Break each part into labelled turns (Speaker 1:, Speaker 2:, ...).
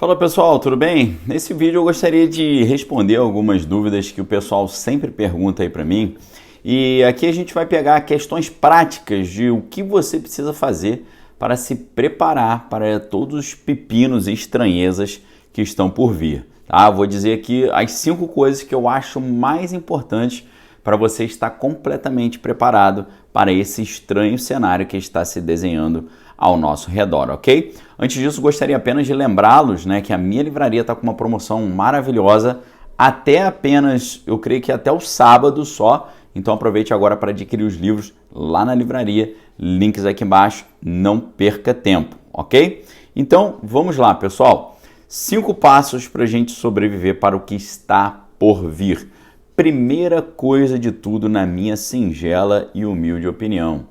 Speaker 1: Fala pessoal, tudo bem? Nesse vídeo eu gostaria de responder algumas dúvidas que o pessoal sempre pergunta aí para mim. E aqui a gente vai pegar questões práticas de o que você precisa fazer para se preparar para todos os pepinos e estranhezas que estão por vir. Tá? Vou dizer aqui as 5 coisas que eu acho mais importantes para você estar completamente preparado para esse estranho cenário que está se desenhando ao nosso redor, ok? Antes disso, gostaria apenas de lembrá-los, que a minha livraria está com uma promoção maravilhosa até apenas, eu creio que até o sábado só. Então aproveite agora para adquirir os livros lá na livraria, links aqui embaixo, não perca tempo, ok? Então vamos lá, pessoal. 5 passos para a gente sobreviver para o que está por vir. Primeira coisa de tudo, na minha singela e humilde opinião,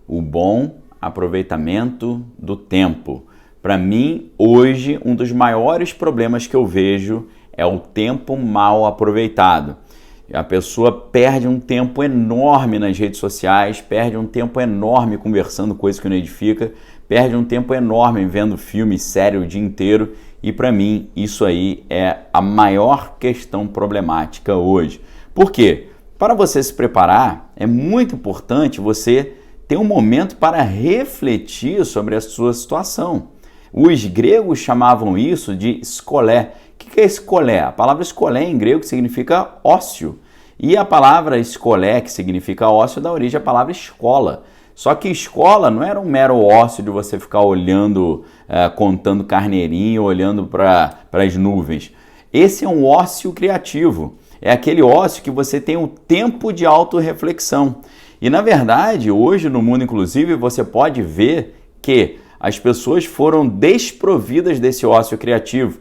Speaker 1: o bom aproveitamento do tempo. Para mim, hoje, um dos maiores problemas que eu vejo é o tempo mal aproveitado. A pessoa perde um tempo enorme nas redes sociais, perde um tempo enorme conversando coisas que não edifica, perde um tempo enorme vendo filme, série o dia inteiro, e para mim isso aí é a maior questão problemática hoje. Por quê? Para você se preparar, é muito importante você ter um momento para refletir sobre a sua situação. Os gregos chamavam isso de skolé. O que é skolé? A palavra skolé em grego significa ócio. E a palavra skolé, que significa ócio, dá origem à palavra escola. Só que escola não era um mero ócio de você ficar olhando, contando carneirinho, olhando para as nuvens. Esse é um ócio criativo. É aquele ócio que você tem o tempo de autorreflexão. E na verdade, hoje no mundo inclusive, você pode ver que as pessoas foram desprovidas desse ócio criativo.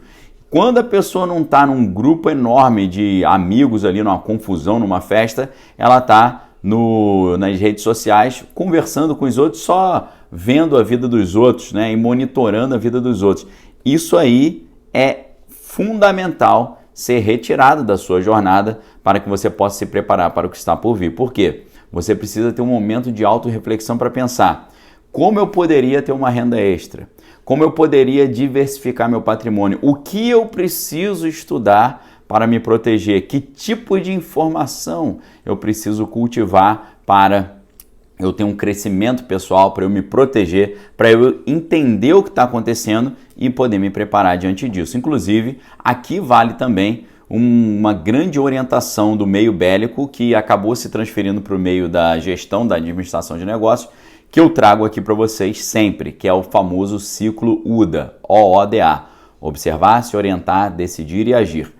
Speaker 1: Quando a pessoa não está num grupo enorme de amigos ali, numa confusão, numa festa, ela está nas redes sociais conversando com os outros, só vendo a vida dos outros, e monitorando a vida dos outros. Isso aí é fundamental ser retirado da sua jornada para que você possa se preparar para o que está por vir. Por quê? Você precisa ter um momento de autorreflexão para pensar: como eu poderia ter uma renda extra? Como eu poderia diversificar meu patrimônio? O que eu preciso estudar para me proteger? Que tipo de informação eu preciso cultivar para eu ter um crescimento pessoal, para eu me proteger, para eu entender o que está acontecendo e poder me preparar diante disso? Inclusive, aqui vale também uma grande orientação do meio bélico que acabou se transferindo para o meio da gestão, da administração de negócios, que eu trago aqui para vocês sempre, que é o famoso ciclo UDA, OODA, observar, se orientar, decidir e agir.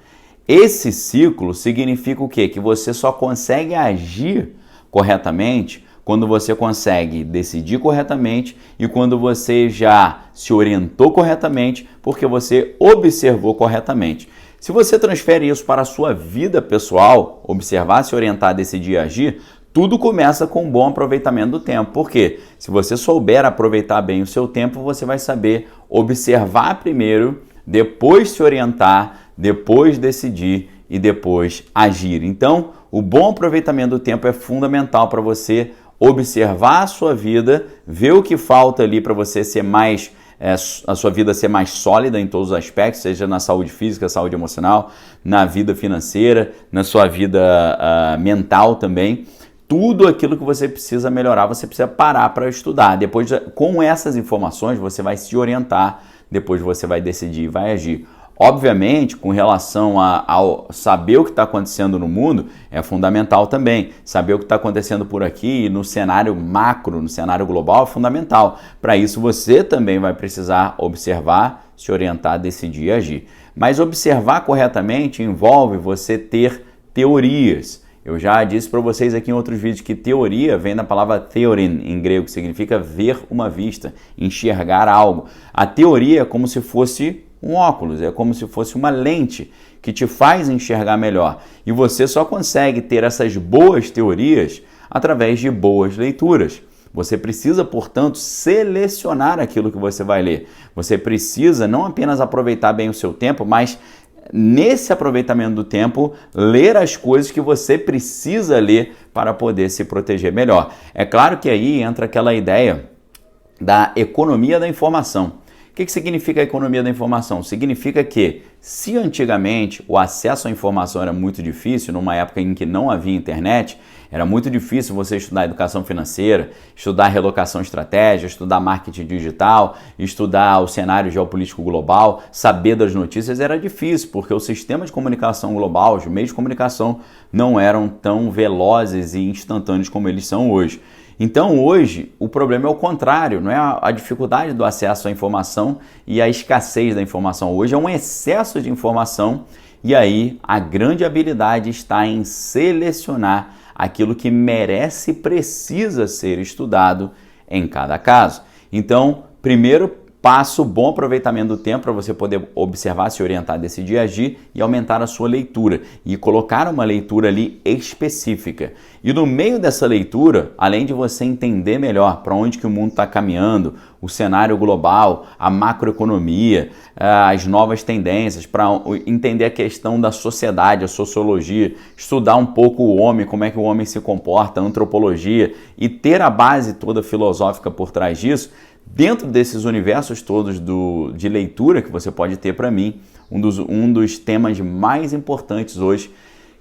Speaker 1: Esse ciclo significa o quê? Que você só consegue agir corretamente quando você consegue decidir corretamente e quando você já se orientou corretamente porque você observou corretamente. Se você transfere isso para a sua vida pessoal, observar, se orientar, decidir e agir, tudo começa com um bom aproveitamento do tempo. Por quê? Se você souber aproveitar bem o seu tempo, você vai saber observar primeiro, depois se orientar, depois decidir e depois agir. Então, o bom aproveitamento do tempo é fundamental para você observar a sua vida, ver o que falta ali para você ser mais, a sua vida ser mais sólida em todos os aspectos, seja na saúde física, saúde emocional, na vida financeira, na sua vida mental também. Tudo aquilo que você precisa melhorar, você precisa parar para estudar. Depois, com essas informações, você vai se orientar, depois você vai decidir e vai agir. Obviamente, com relação ao saber o que está acontecendo no mundo, é fundamental também. Saber o que está acontecendo por aqui, no cenário macro, no cenário global, é fundamental. Para isso, você também vai precisar observar, se orientar, decidir e agir. Mas observar corretamente envolve você ter teorias. Eu já disse para vocês aqui em outros vídeos que teoria vem da palavra theorin, em grego, que significa ver uma vista, enxergar algo. A teoria é como se fosse um óculos, é como se fosse uma lente que te faz enxergar melhor. E você só consegue ter essas boas teorias através de boas leituras. Você precisa, portanto, selecionar aquilo que você vai ler. Você precisa não apenas aproveitar bem o seu tempo, mas nesse aproveitamento do tempo, ler as coisas que você precisa ler para poder se proteger melhor. É claro que aí entra aquela ideia da economia da informação. O que significa a economia da informação? Significa que, se antigamente o acesso à informação era muito difícil, numa época em que não havia internet, era muito difícil você estudar educação financeira, estudar relocação estratégica, estudar marketing digital, estudar o cenário geopolítico global, saber das notícias, era difícil, porque o sistema de comunicação global, os meios de comunicação não eram tão velozes e instantâneos como eles são hoje. Então hoje o problema é o contrário, não é a dificuldade do acesso à informação e a escassez da informação. Hoje é um excesso de informação e aí a grande habilidade está em selecionar aquilo que merece e precisa ser estudado em cada caso. Então, primeiro passo, bom aproveitamento do tempo para você poder observar, se orientar, decidir, agir e aumentar a sua leitura e colocar uma leitura ali específica. E no meio dessa leitura, além de você entender melhor para onde que o mundo está caminhando, o cenário global, a macroeconomia, as novas tendências, para entender a questão da sociedade, a sociologia, estudar um pouco o homem, como é que o homem se comporta, a antropologia e ter a base toda filosófica por trás disso. Dentro desses universos todos de leitura que você pode ter, para mim, um dos temas mais importantes hoje,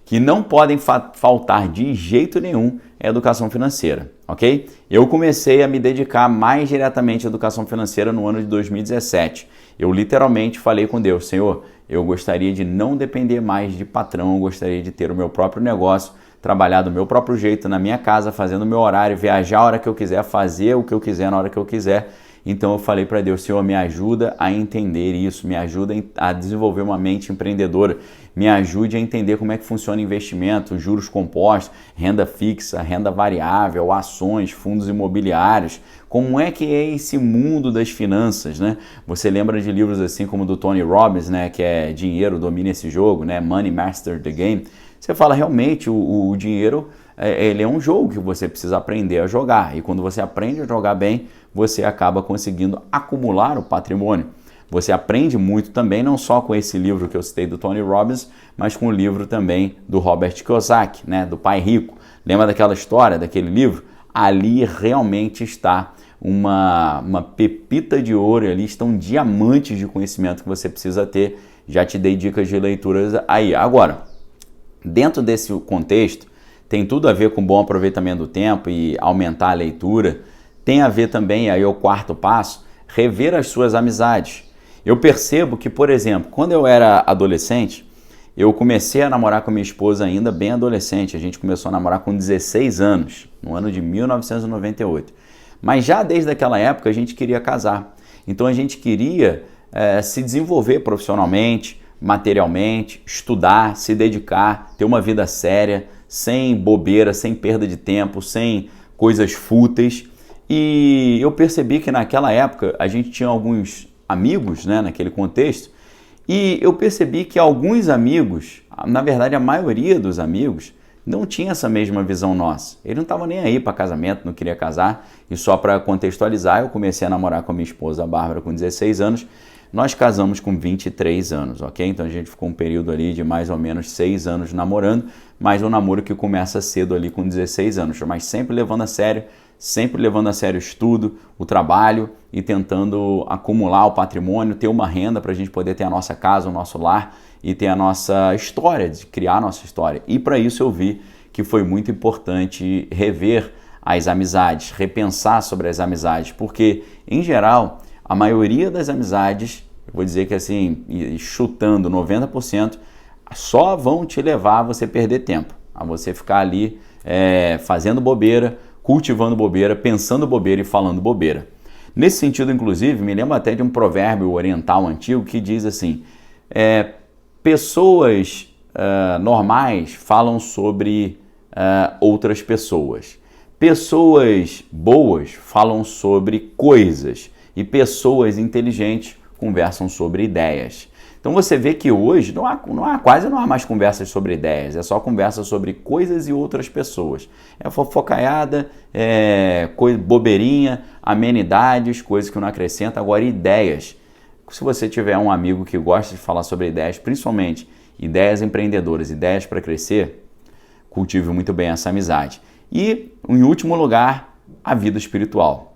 Speaker 1: que não podem faltar de jeito nenhum, é a educação financeira, ok? Eu comecei a me dedicar mais diretamente à educação financeira no ano de 2017. Eu literalmente falei com Deus: Senhor, eu gostaria de não depender mais de patrão, eu gostaria de ter o meu próprio negócio, trabalhar do meu próprio jeito, na minha casa, fazendo o meu horário, viajar a hora que eu quiser, fazer o que eu quiser na hora que eu quiser. Então eu falei para Deus: Senhor, me ajuda a entender isso, me ajuda a desenvolver uma mente empreendedora, me ajude a entender como é que funciona investimento, juros compostos, renda fixa, renda variável, ações, fundos imobiliários, como é que é esse mundo das finanças, né? Você lembra de livros assim como do Tony Robbins, né, que é Dinheiro Domina Esse Jogo, né, Money Master the Game. Você fala, realmente, o dinheiro, ele é um jogo que você precisa aprender a jogar. E quando você aprende a jogar bem, você acaba conseguindo acumular o patrimônio. Você aprende muito também, não só com esse livro que eu citei do Tony Robbins, mas com o livro também do Robert Kiyosaki, né, do Pai Rico. Lembra daquela história, daquele livro? Ali realmente está uma pepita de ouro, ali estão diamantes de conhecimento que você precisa ter. Já te dei dicas de leituras aí. Agora, dentro desse contexto, tem tudo a ver com bom aproveitamento do tempo e aumentar a leitura. Tem a ver também, aí é o quarto passo, rever as suas amizades. Eu percebo que, por exemplo, quando eu era adolescente, eu comecei a namorar com minha esposa ainda bem adolescente. A gente começou a namorar com 16 anos, no ano de 1998. Mas já desde aquela época a gente queria casar. Então a gente queria se desenvolver profissionalmente, materialmente, estudar, se dedicar, ter uma vida séria, sem bobeira, sem perda de tempo, sem coisas fúteis. E eu percebi que naquela época a gente tinha alguns amigos, né, naquele contexto, e eu percebi que alguns amigos, na verdade a maioria dos amigos, não tinha essa mesma visão nossa. Ele não estava nem aí para casamento, não queria casar. E só para contextualizar, eu comecei a namorar com a minha esposa, a Bárbara, com 16 anos. Nós casamos com 23 anos, ok? Então a gente ficou um período ali de mais ou menos 6 anos namorando, mas um namoro que começa cedo ali com 16 anos, mas sempre levando a sério o estudo, o trabalho e tentando acumular o patrimônio, ter uma renda para a gente poder ter a nossa casa, o nosso lar e ter a nossa história, de criar a nossa história. E para isso eu vi que foi muito importante rever as amizades, repensar sobre as amizades, porque em geral a maioria das amizades, eu vou dizer que assim, chutando 90%, só vão te levar a você perder tempo, a você ficar ali fazendo bobeira, cultivando bobeira, pensando bobeira e falando bobeira. Nesse sentido, inclusive, me lembro até de um provérbio oriental antigo que diz assim, pessoas normais falam sobre outras pessoas. Pessoas boas falam sobre coisas e pessoas inteligentes conversam sobre ideias. Então você vê que hoje quase não há mais conversas sobre ideias, é só conversa sobre coisas e outras pessoas. É fofocaiada, bobeirinha, amenidades, coisas que não acrescentam. Agora, ideias. Se você tiver um amigo que gosta de falar sobre ideias, principalmente ideias empreendedoras, ideias para crescer, cultive muito bem essa amizade. E, em último lugar, a vida espiritual.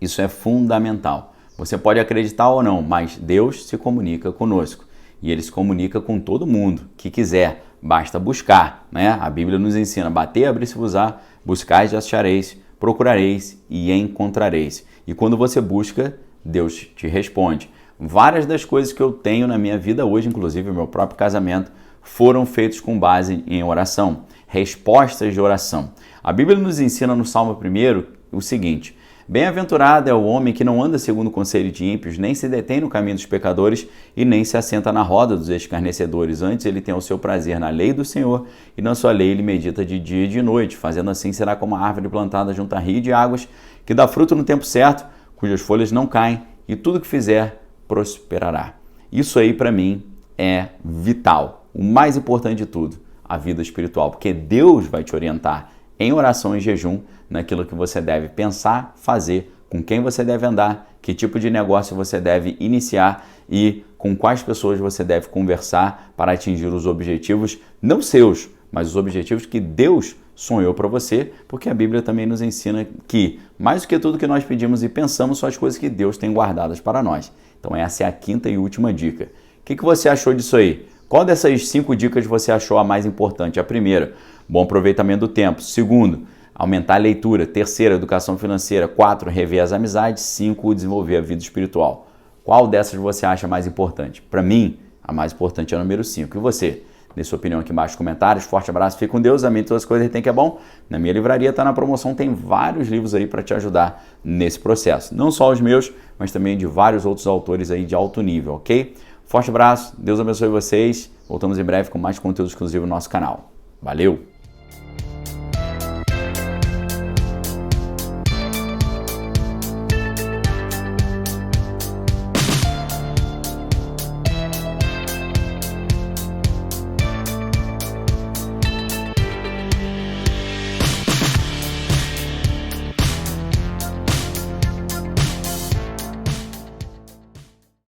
Speaker 1: Isso é fundamental. Você pode acreditar ou não, mas Deus se comunica conosco. E Ele se comunica com todo mundo que quiser. Basta buscar, né? A Bíblia nos ensina: bater, abrir-se-vos-á, buscais e achareis, procurareis e encontrareis. E quando você busca, Deus te responde. Várias das coisas que eu tenho na minha vida hoje, inclusive o meu próprio casamento, foram feitos com base em oração, respostas de oração. A Bíblia nos ensina no Salmo 1 o seguinte: bem-aventurado é o homem que não anda segundo o conselho de ímpios, nem se detém no caminho dos pecadores e nem se assenta na roda dos escarnecedores. Antes ele tem o seu prazer na lei do Senhor e na sua lei ele medita de dia e de noite. Fazendo assim será como a árvore plantada junto a rio de águas, que dá fruto no tempo certo, cujas folhas não caem, e tudo que fizer prosperará. Isso aí para mim é vital. O mais importante de tudo, a vida espiritual, porque Deus vai te orientar em oração e jejum naquilo que você deve pensar, fazer, com quem você deve andar, que tipo de negócio você deve iniciar e com quais pessoas você deve conversar para atingir os objetivos, não seus, mas os objetivos que Deus sonhou para você, porque a Bíblia também nos ensina que, mais do que tudo que nós pedimos e pensamos, são as coisas que Deus tem guardadas para nós. Então essa é a quinta e última dica. O que você achou disso aí? Qual dessas 5 dicas você achou a mais importante? A primeira, bom aproveitamento do tempo. Segundo, aumentar a leitura. Terceira, educação financeira. 4, rever as amizades. 5, desenvolver a vida espiritual. Qual dessas você acha mais importante? Para mim, a mais importante é a número 5. E você? Dê sua opinião aqui embaixo nos comentários. Forte abraço, fique com Deus. Amém, todas as coisas tem que é bom. Na minha livraria está na promoção, tem vários livros aí para te ajudar nesse processo. Não só os meus, mas também de vários outros autores aí de alto nível, ok? Forte abraço, Deus abençoe vocês. Voltamos em breve com mais conteúdo exclusivo no nosso canal. Valeu!